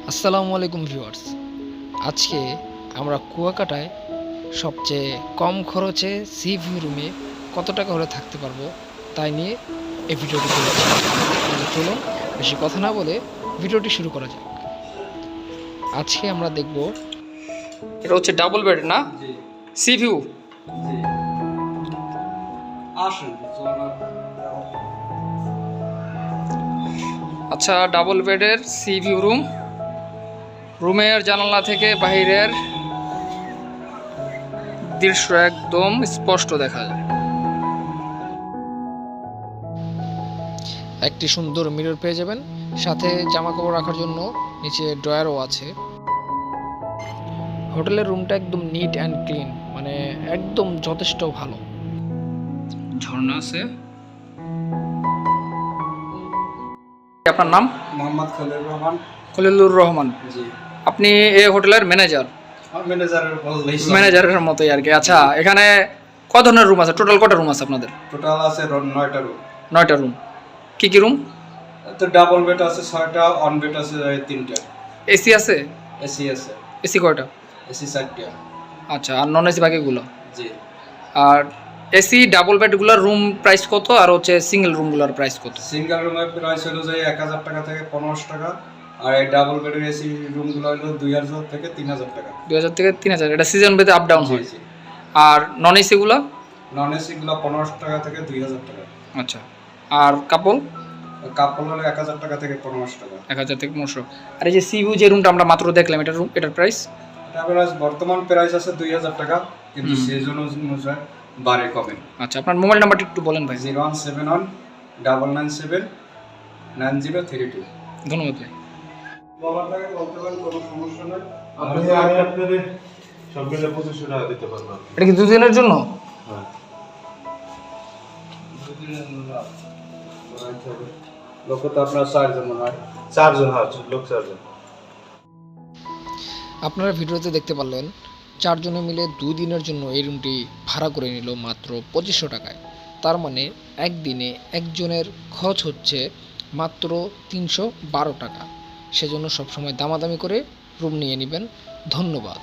আসসালামু আলাইকুম ভিউয়ার্স। আজকে আমরা কুয়াকাটায় সবচেয়ে কম খরচে সি ভিউ রুমে কত টাকা হলে থাকতে পারবো তাই নিয়ে এই ভিডিওটি করেছি। চলুন বেশি কথা না বলে ভিডিওটি শুরু করা যাক। আজকে আমরা দেখব, এটা হচ্ছে ডাবল বেড না, সি ভিউ। আচ্ছা, ডাবল বেডের সি ভিউ রুম। রুমের জানালা থেকে বাইরের দৃশ্য একদম স্পষ্ট দেখা যায়। একটি সুন্দর মিরর পেয়ে যাবেন, সাথে জামা কাপড় রাখার জন্য নিচে ড্রয়ারও আছে। হোটেলের রুমটা একদম নিট অ্যান্ড ক্লিন, মানে একদম যথেষ্ট ভালো। ঝর্ণা আছে। আপনার নাম? মোহাম্মদ খলিলুর রহমান। খলিলুর রহমান। জি, আপনি এই হোটেলের ম্যানেজার? ম্যানেজারের মতোই আর কি। আচ্ছা, এখানে কত ধরনের রুম আছে? টোটাল কটা রুম আছে আপনাদের? টোটাল আছে 9টা রুম। 9টা রুম। কি কি রুম? তো ডাবল বেড আছে 6টা, অন বেড আছে 3টা। এসি আছে? এসি আছে। এসি কয়টা? এসি 4টা। আচ্ছা, আর নন এসি বাকিগুলো? জি। আর এসি ডাবল বেডগুলোর রুম প্রাইস কত, আর হচ্ছে সিঙ্গেল রুমগুলোর প্রাইস কত? সিঙ্গেল রুমের প্রাইস হলো যে 1000 টাকা থেকে 1500 টাকা, আর এই ডাবল বেডের এসি রুমগুলো হলো 2000 থেকে 3000 টাকা। 2000 থেকে 3000। এটা সিজন ভেদে আপ ডাউন হয়। জি। আর নন এসিগুলো? নন এসিগুলো 1500 টাকা থেকে 2000 টাকা। আচ্ছা, আর কাপল? কাপল হলো 1000 টাকা থেকে 1500 টাকা। 1000 থেকে 1500। আর এই যে সি ভিউ যে রুমটা আমরা মাত্র দেখলাম, এটার রুম, এটার প্রাইস? এটা প্রাইস বর্তমান প্রাইস আছে 2000 টাকা, কিন্তু সিজন অনুযায়ী বাড়ে কমে। আচ্ছা, আপনার মোবাইল নাম্বারটা একটু বলেন ভাই। 0171 997 9032। ধন্যবাদ ভাই। বাবাটাকে বলতে পারেন, কোনো সমস্যা নেই। আমি আপনাদের সব মিলে 2500 টাকা দিতে পারবো। এটা কি দুদিনের জন্য? হ্যাঁ। লোক তো আপনার 4 জন মনে হয়। 4 জন, হ্যাঁ, লোক 4 জন। আপনারা ভিডিওতে দেখতে পারলেন 4 জনে মিলে 2 দিনের জন্য এই রুমটি ভাড়া করে নিল মাত্র 2500 টাকায়। তার মানে একদিনে একজনের খরচ হচ্ছে মাত্র 312 টাকা। সেজন্য সবসময় দামাদামি করে রুম নিয়ে নেবেন। ধন্যবাদ।